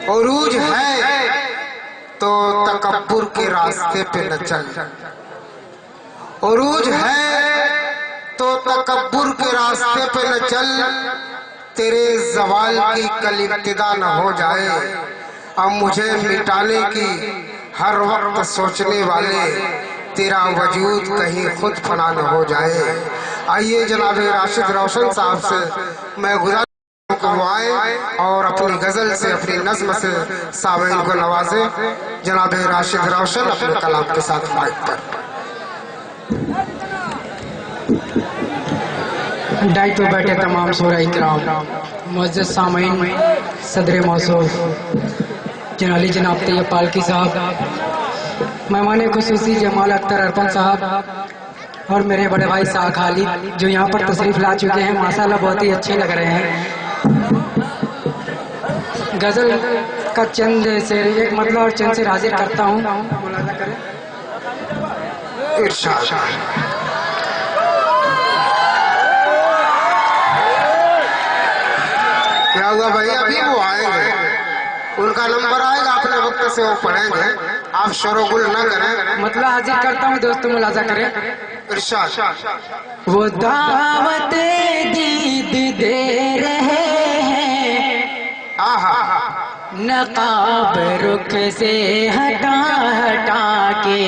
عروج ہے تو تکبر کے راستے پہ نہ چل، عروج ہے تو تکبر کے راستے پہ نہ چل، تیرے زوال کی کل ابتدا نہ ہو جائے، اب مجھے مٹانے کی ہر وقت سوچنے والے تیرا وجود کہیں خود فنا نہ ہو جائے۔ آئیے جناب راشد روشن صاحب سے میں گزارش کو وہ آئے اور اپنی غزل سے اپنی نظم سے سامعین کو نوازے۔ جناب راشد روشن اپنے کلام کے ساتھ مائک پر۔ ڈائٹ پہ بیٹھے تمام شعراء کرام، معزز سامعین، صدر موصوف جنالی جناب طیب پالکی صاحب، مہمان خصوصی جمال اختر ارپن صاحب اور میرے بڑے بھائی ساکھ خالد جو یہاں پر تشریف لا چکے ہیں، ماشاءاللہ بہت ہی اچھے لگ رہے ہیں۔ غزل کا چند سے ایک مطلب اور چند سے حاضر کرتا ہوں، ملاحظہ کریں۔ ارشاد۔ کیا ہوا بھائی؟ ابھی وہ آئیں گے، ان کا نمبر آئے گا، اپنے وقت سے وہ پڑھیں گے، آپ شور و گل نہ کریں۔ مطلب حاضر کرتا ہوں دوستوں، ملاحظہ کریں۔ ارشاد۔ وہ دعوت دید دے رہے ہیں، نقاب رخ سے ہٹا ہٹا کے۔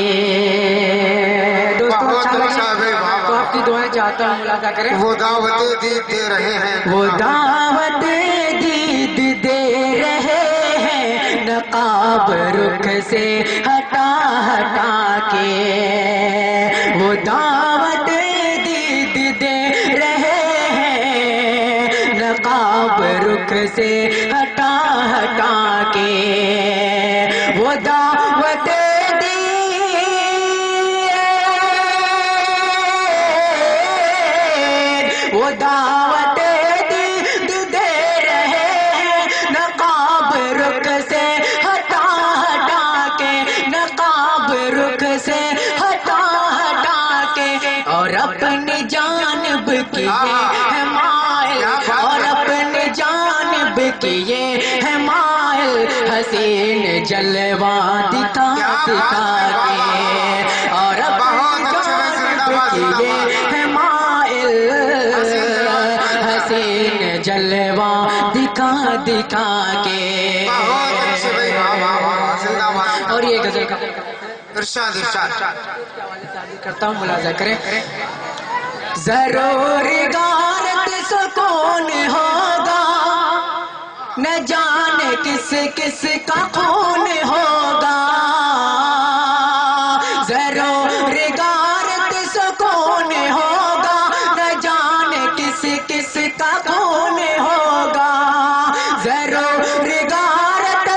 دوستوں اچھا لگے تو آپ کی دعائیں چاہتا ہوں، ملاحظہ کریں۔ وہ دعوت دید دے رہے ہیں، وہ دعوت دید دے رہے ہیں، نقاب رخ سے ہٹا ہٹا کے۔ وہ دعوت دید دے رہے ہیں، نقاب رخ سے ہٹا ہٹا کے۔ وہ دعوت وہ دعوت دید دے رہے ہیں، نقاب رخ سے ہٹا ہٹا کے، نقاب رخ سے ہٹا ہٹا کے۔ اور اپنی جانب کی یہ ہے مائل، اور اپنی جانب کی یہ ہے مائل، حسین جلوہ دکھا دکھا کے۔ اور اپنی جانب کی یہ ہے مائل، حسین جلوہ دکھا دکھا کے۔ اور یہ غزل کا ارشاد ارشاد کرتا ہوں، ملاحظہ کریں۔ ضرور غارت سکون ہوگا، نہ جانے کس کس کا خون ہوگا۔ ضرور غارت سکون ہوگا، نہ جانے کس کس کا خون ہوگا۔ ضرور غارت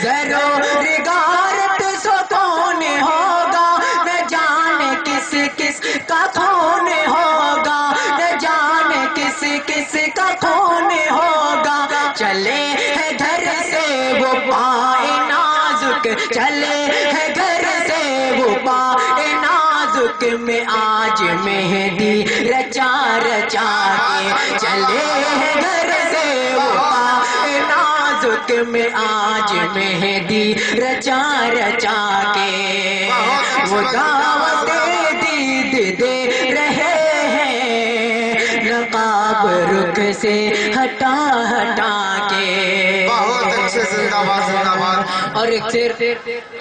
ضرور غارت سکون ہوگا، نہ جانے کس کس کا خون ہوگا، نہ جانے کس کس کا خون ہوگا۔ چلے ہے گھر سے وہ پائے نازک، چلے ہے گھر سے وہ پائے نازک میں آج مہندی رچا رچا کے۔ چلے ہے گھر سے وہ پائے نازک میں آج مہندی رچا رچا کے۔ وہ دعوت دید دے رہے ہیں، نقاب رخ سے ہٹا ہٹا کے۔ بہت اچھے، زندہ باد زندہ باد۔ اور ایک شعر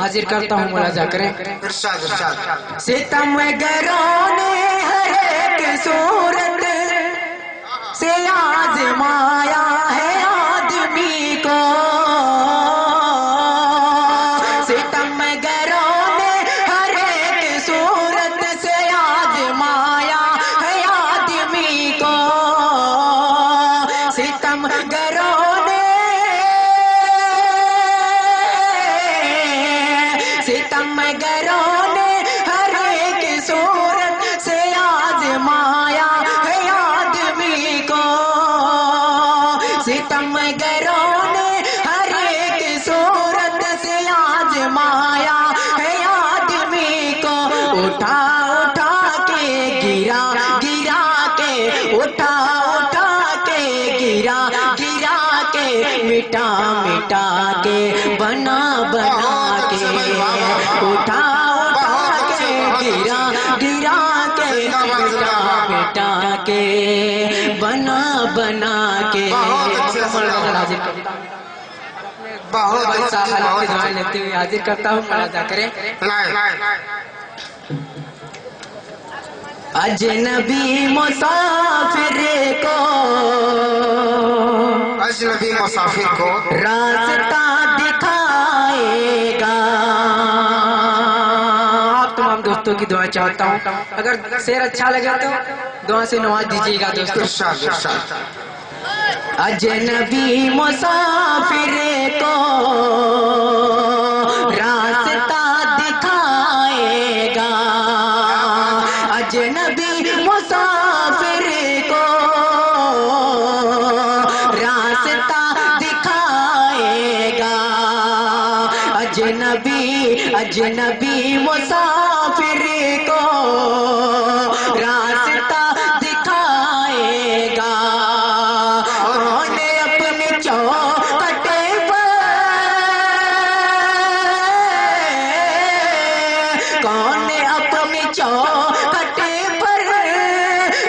حاضر کرتا ہوں، ملاحظہ کریں۔ ارشاد ارشاد۔ ستم گروں نے ہر ایک صورت سے آزمایا ہے آدمی کو، ستم گروں نے ہر ایک صورت سے آزمایا ہے آدمی کو۔ ستم گروں نے ستم گروں نے ہر ایک صورت سے آزمایا ہے مٹا مٹا کے بنا بنا کے اٹھا اٹھا کے گرا گرا کے مٹا مٹا کے بنا بنا کے بہت دعائیں لیتے ہوئے حاضر کرتا ہوں، ملاحظہ کریں۔ اجنبی مسافر کو اجنبی مسافر کو راستہ دکھائے گا۔ آپ تمام دوستوں کی دعا چاہتا ہوں، اگر شعر اچھا لگے تو دعا سے نواز دیجیے گا دوستوں۔ ارشاد ارشاد۔ اجنبی مسافر کو راستہ دکھائے گا، اجنبی مسافر کو راستہ دکھائے گا، اجنبی مسافر کو راستہ دکھائے گا۔ کون اپنی چوکھٹ پر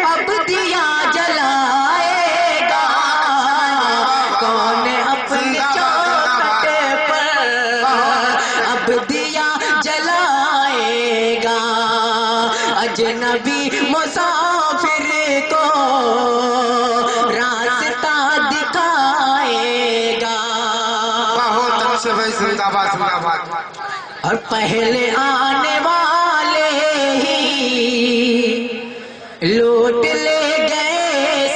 اب دیا جلائے گا، کون اپنی چوکھٹ پر اب دیا جلائے گا، اجنبی مسافر کو راستہ دکھائے گا۔ بہت اچھے بھائی، زندہ باد زندہ باد۔ اور پہلے آنے والے ہی لوٹ لے گئے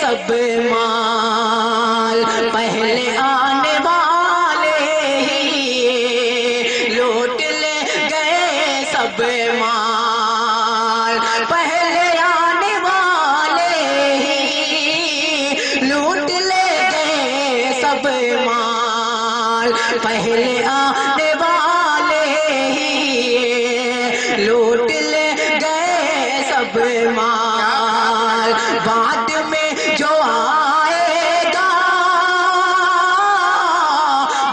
سب مال، پہلے آنے والے ہی لوٹ لے گئے سب مال، پہلے آنے والے ہی لوٹ لے گئے سب مال، پہلے آنے والے لوٹ لے گئے سب مال، بعد میں جو آئے گا،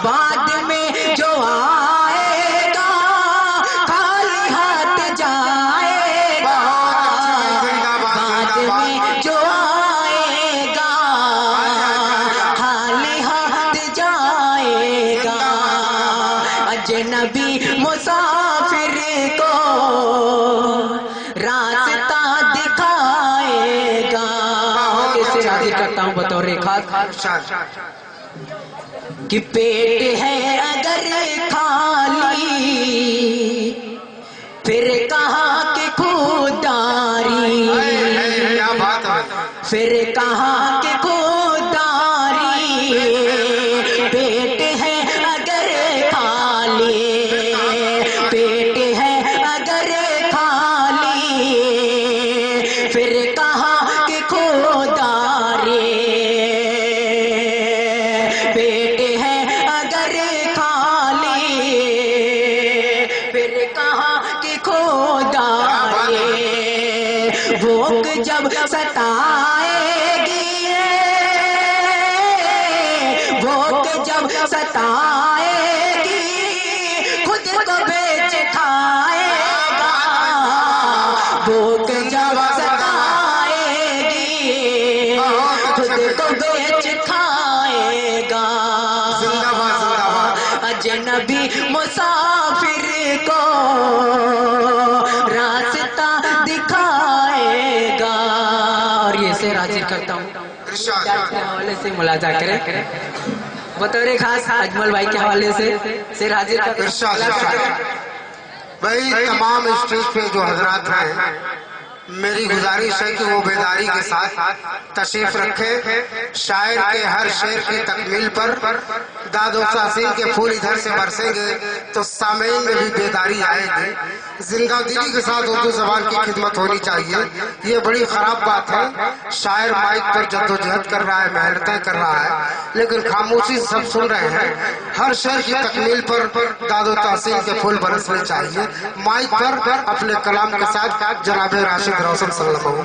بعد میں جو آئے گا خالی ہاتھ جائے گا، بعد میں جو آئے گا خالی ہاتھ جائے گا، اجنبی مسافر کو راستہ دکھائے گا۔ اسے حاضر کرتا ہوں بطور خاص کہ پیٹ ہے اگر خالی پھر کہاں کہ خودداری، پھر کہاں کہ خودداری، پیٹ ہے اگر خالی، پیٹ ہے اگر خالی پھر کہاں کہ خودداری، پیٹ ہے اگر خالی پھر کہاں کہ خودداری، بھوک جب ستائے گی، بھوک جب ستائے گی خود کو بیچ کھائے گا، بھوک جب ستائے گی خود کو بیچ کھائے گا، اجنبی مسافر کو راستہ دکھائے گا۔ اور یہ سے حاضر کرتا ہوں، کے حوالے سے ملاحظہ کریں، بطور خاص اجمل بھائی کے حوالے سے سر حاضر کرتا ہوں۔ بھائی تمام اسٹیج پہ جو حضرات ہیں، میری گزارش ہے کہ وہ بیداری کے ساتھ تشریف رکھیں، شاعر کے ہر شعر کی تکمیل پر داد و تحسین کے پھول ادھر سے برسیں گے تو سامعین میں بھی بیداری آئے گی، زندہ دلی کے ساتھ اردو زبان کی خدمت ہونی چاہیے۔ یہ بڑی خراب بات ہے، شاعر مائک پر جد و جہد کر رہا ہے، محنتیں کر رہا ہے، لیکن خاموشی سے سب سن رہے ہیں۔ ہر شعر کی تکمیل پر داد و تحسین کے پھول برسنے چاہیے۔ مائک پر اپنے کلام کے ساتھ جناب راشد روشن صلی اللہ علیہ وسلم۔